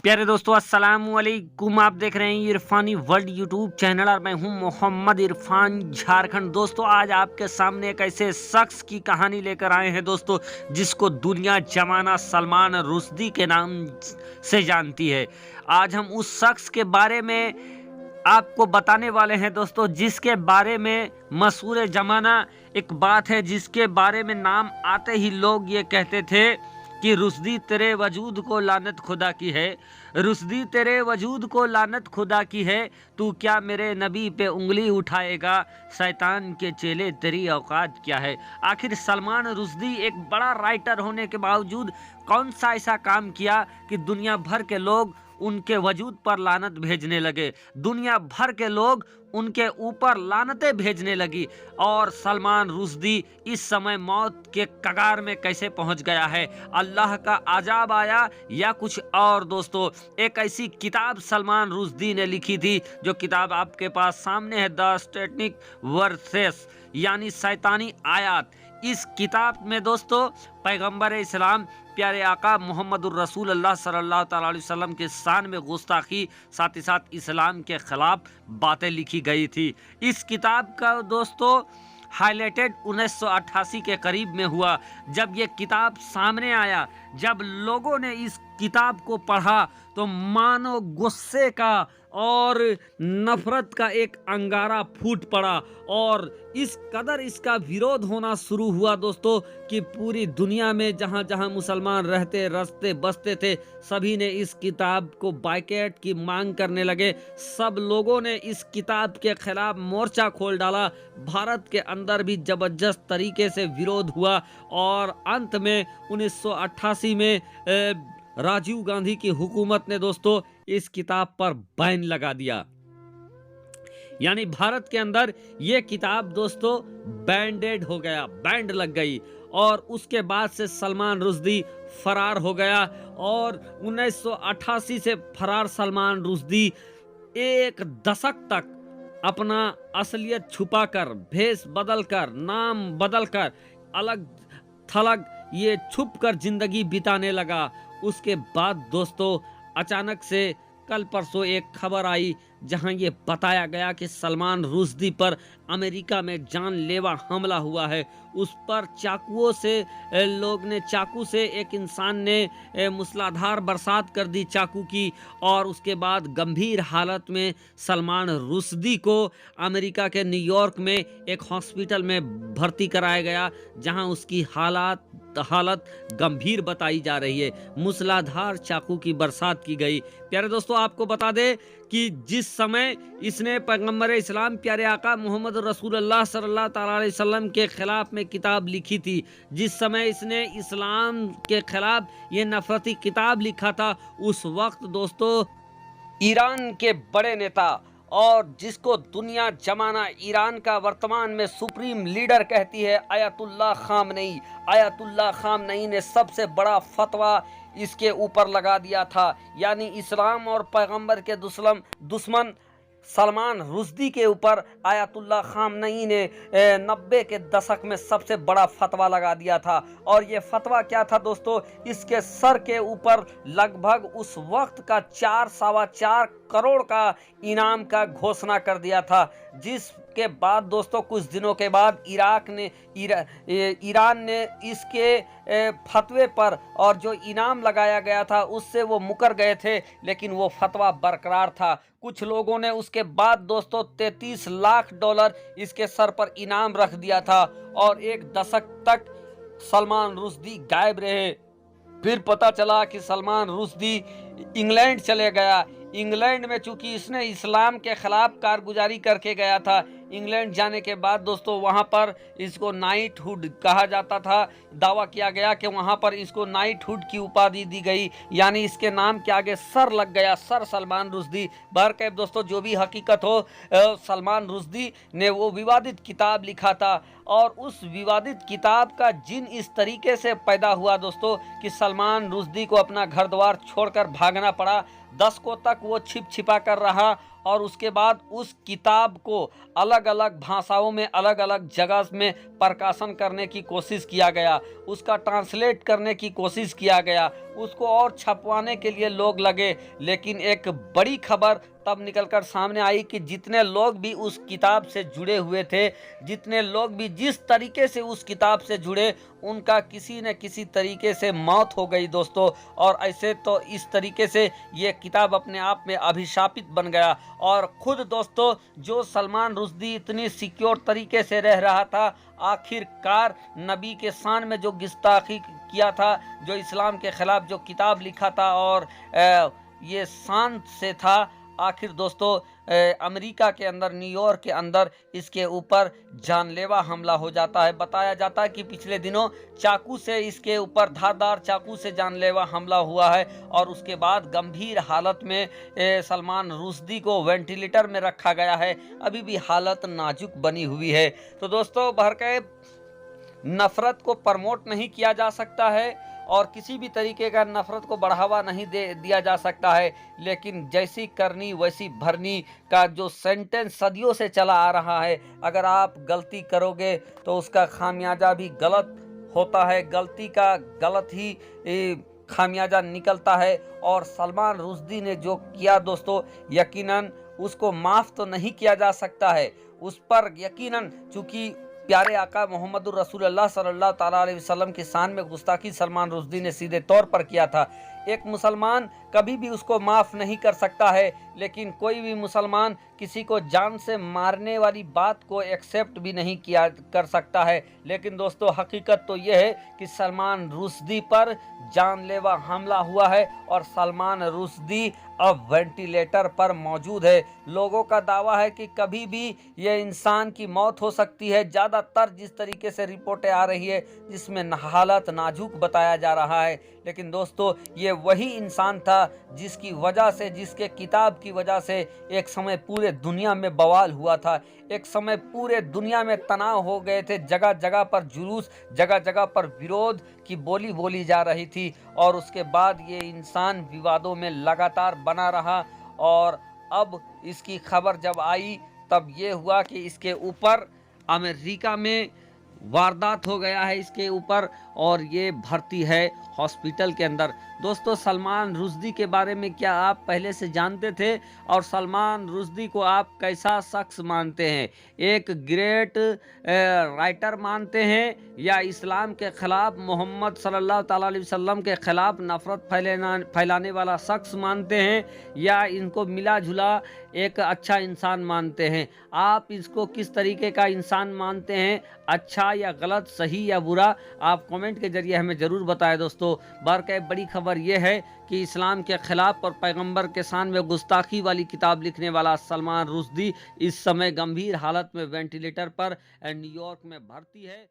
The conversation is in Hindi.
प्यारे दोस्तों अस्सलाम वालेकुम। आप देख रहे हैं इरफानी वर्ल्ड यूट्यूब चैनल और मैं हूं मोहम्मद इरफान झारखंड। दोस्तों आज आपके सामने एक ऐसे शख्स की कहानी लेकर आए हैं दोस्तों, जिसको दुनिया जमाना सलमान रुश्दी के नाम से जानती है। आज हम उस शख्स के बारे में आपको बताने वाले हैं दोस्तों, जिसके बारे में मशहूर जमाना एक बात है, जिसके बारे में नाम आते ही लोग ये कहते थे कि रुश्दी तेरे वजूद को लानत खुदा की है, रुश्दी तेरे वजूद को लानत खुदा की है, तू क्या मेरे नबी पे उंगली उठाएगा, शैतान के चेले तेरी औकात क्या है। आखिर सलमान रुश्दी एक बड़ा राइटर होने के बावजूद कौन सा ऐसा काम किया कि दुनिया भर के लोग उनके वजूद पर लानत भेजने लगे, दुनिया भर के लोग उनके ऊपर लानतें भेजने लगी। और सलमान रुश्दी इस समय मौत के कगार में कैसे पहुंच गया है, अल्लाह का अजाब आया या कुछ और। दोस्तों एक ऐसी किताब सलमान रुश्दी ने लिखी थी, जो किताब आपके पास सामने है, द सैतानिक वर्सेस यानी शैतानी आयात। इस किताब में दोस्तों पैगंबर इस्लाम प्यारे आका मोहम्मदुर रसूलुल्लाह सल्लल्लाहु अलैहि वसल्लम के शान में गुस्ताखी, साथ ही साथ इस्लाम के खिलाफ बातें लिखी गई थी। इस किताब का दोस्तों हाईलाइटेड 1988 के करीब में हुआ, जब ये किताब सामने आया, जब लोगों ने इस किताब को पढ़ा तो मानो गुस्से का और नफरत का एक अंगारा फूट पड़ा और इस कदर इसका विरोध होना शुरू हुआ दोस्तों कि पूरी दुनिया में जहां जहां मुसलमान रहते रस्ते बसते थे, सभी ने इस किताब को बायकॉट की मांग करने लगे। सब लोगों ने इस किताब के खिलाफ मोर्चा खोल डाला। भारत के अंदर भी जबरदस्त तरीके से विरोध हुआ और अंत में 1988 में राजीव गांधी की हुकूमत ने दोस्तों इस किताब पर बैन लगा दिया। यानी भारत के अंदर यह किताब दोस्तों बैंडेड हो गया, बैंड लग गई और उसके बाद से सलमान रुश्दी फरार हो गया। और 1988 से फरार सलमान रुश्दी एक दशक तक अपना असलियत छुपाकर, भेष बदलकर, नाम बदलकर, अलग थलग ये छुप कर जिंदगी बिताने लगा। उसके बाद दोस्तों अचानक से कल परसों एक खबर आई, जहां ये बताया गया कि सलमान रुश्दी पर अमेरिका में जानलेवा हमला हुआ है। उस पर चाकुओं से चाकू से एक इंसान ने मूसलाधार बरसात कर दी चाकू की, और उसके बाद गंभीर हालत में सलमान रुश्दी को अमेरिका के न्यूयॉर्क में एक हॉस्पिटल में भर्ती कराया गया, जहां उसकी हालत गंभीर बताई जा रही है। मूसलाधार चाकू की बरसात की गई। प्यारे दोस्तों आपको बता दें कि जिस समय इसने पैगंबर इस्लाम प्यारे आका मोहम्मद रसूलुल्लाह सल्लल्लाहु अलैहि वसल्लम के खिलाफ में किताब लिखी थी, जिस समय इसने इस्लाम के खिलाफ ये नफरती किताब लिखा था, उस वक्त दोस्तों ईरान के बड़े नेता और जिसको दुनिया जमाना ईरान का वर्तमान में सुप्रीम लीडर कहती है, आयतुल्लाह खामनई ने सबसे बड़ा फतवा इसके ऊपर लगा दिया था। यानी इस्लाम और पैगंबर के दुश्मन सलमान रुश्दी के ऊपर आयतुल्लाह खामनई ने 90 के दशक में सबसे बड़ा फतवा लगा दिया था। और ये फतवा क्या था दोस्तों, इसके सर के ऊपर लगभग उस वक्त का 4-4.25 करोड़ का इनाम का घोषणा कर दिया था। जिसके बाद दोस्तों कुछ दिनों के बाद ईरान ने इसके फतवे पर और जो इनाम लगाया गया था उससे वो मुकर गए थे, लेकिन वो फतवा बरकरार था। कुछ लोगों ने उसके बाद दोस्तों $33 लाख इसके सर पर इनाम रख दिया था और एक दशक तक सलमान रुश्दी गायब रहे। फिर पता चला कि सलमान रुश्दी इंग्लैंड चले गया। इंग्लैंड में चूंकि इसने इस्लाम के खिलाफ कारगुजारी करके गया था, इंग्लैंड जाने के बाद दोस्तों वहां पर इसको नाइटहुड कहा जाता था। दावा किया गया कि वहां पर इसको नाइटहुड की उपाधि दी गई, यानी इसके नाम के आगे सर लग गया, सर सलमान रुश्दी। बहरकैफ दोस्तों जो भी हकीकत हो, सलमान रुश्दी ने वो विवादित किताब लिखा था और उस विवादित किताब का जिन इस तरीके से पैदा हुआ दोस्तों कि सलमान रुश्दी को अपना घर द्वार छोड़कर भागना पड़ा। दशकों तक वो छिपा कर रहा और उसके बाद उस किताब को अलग अलग भाषाओं में अलग अलग जगह में प्रकाशन करने की कोशिश किया गया, उसका ट्रांसलेट करने की कोशिश किया गया उसको और छपवाने के लिए लोग लगे। लेकिन एक बड़ी खबर तब निकलकर सामने आई कि जितने लोग भी उस किताब से जुड़े हुए थे, जितने लोग भी जिस तरीके से उस किताब से जुड़े, उनका किसी न किसी तरीके से मौत हो गई दोस्तों। और ऐसे तो इस तरीके से ये किताब अपने आप में अभिशापित बन गया। और खुद दोस्तों जो सलमान रुश्दी इतनी सिक्योर तरीके से रह रहा था, आखिरकार नबी के शान में जो गुस्ताखी किया था, जो इस्लाम के खिलाफ जो किताब लिखा था और ये शान से था, आखिर दोस्तों अमेरिका के अंदर, न्यूयॉर्क के अंदर इसके ऊपर जानलेवा हमला हो जाता है। बताया जाता है कि पिछले दिनों चाकू से इसके ऊपर, धारदार चाकू से जानलेवा हमला हुआ है और उसके बाद गंभीर हालत में सलमान रुश्दी को वेंटिलेटर में रखा गया है। अभी भी हालत नाजुक बनी हुई है। तो दोस्तों बहरकैफ नफरत को प्रमोट नहीं किया जा सकता है और किसी भी तरीके का नफरत को बढ़ावा नहीं दिया जा सकता है, लेकिन जैसी करनी वैसी भरनी का जो सेंटेंस सदियों से चला आ रहा है, अगर आप गलती करोगे तो उसका खामियाजा भी गलत होता है, गलती का गलत ही खामियाजा निकलता है। और सलमान रुश्दी ने जो किया दोस्तों, यकीनन उसको माफ़ तो नहीं किया जा सकता है। उस पर यकीनन, चूँकि प्यारे आका मोहम्मदुर रसूलुल्लाह सल्लल्लाहु ताला अलैहि वसल्लम की शान में गुस्ताखी सलमान रुश्दी ने सीधे तौर पर किया था। एक मुसलमान कभी भी उसको माफ़ नहीं कर सकता है, लेकिन कोई भी मुसलमान किसी को जान से मारने वाली बात को एक्सेप्ट भी नहीं किया कर सकता है। लेकिन दोस्तों हकीकत तो यह है कि सलमान रुश्दी पर जानलेवा हमला हुआ है और सलमान रुश्दी अब वेंटिलेटर पर मौजूद है। लोगों का दावा है कि कभी भी ये इंसान की मौत हो सकती है। ज़्यादातर जिस तरीके से रिपोर्टें आ रही है, जिसमें हालत नाजुक बताया जा रहा है, लेकिन दोस्तों ये वही इंसान था जिसकी वजह से, जिसके किताब की वजह से एक समय पूरे दुनिया में बवाल हुआ था। एक समय पूरे दुनिया में तनाव हो गए थे, जगह जगह पर जुलूस, जगह जगह पर विरोध की बोली बोली जा रही थी। और उसके बाद ये इंसान विवादों में लगातार बना रहा और अब इसकी खबर जब आई तब ये हुआ कि इसके ऊपर अमेरिका में वारदात हो गया है इसके ऊपर और ये भर्ती है हॉस्पिटल के अंदर। दोस्तों सलमान रुश्दी के बारे में क्या आप पहले से जानते थे और सलमान रुश्दी को आप कैसा शख्स मानते हैं? एक ग्रेट राइटर मानते हैं या इस्लाम के ख़िलाफ़, मोहम्मद सल्लल्लाहु ताला अलैहि वसल्लम के ख़िलाफ़ नफ़रत फैलाने वाला शख्स मानते हैं या इनको मिला जुला एक अच्छा इंसान मानते हैं? आप इसको किस तरीके का इंसान मानते हैं, अच्छा या गलत, सही या बुरा? आप कमेंट के जरिए हमें ज़रूर बताएं। दोस्तों बहरकैफ बड़ी खबर यह है कि इस्लाम के ख़िलाफ़ और पैगंबर के शान में गुस्ताखी वाली किताब लिखने वाला सलमान रुश्दी इस समय गंभीर हालत में वेंटिलेटर पर न्यूयॉर्क में भर्ती है।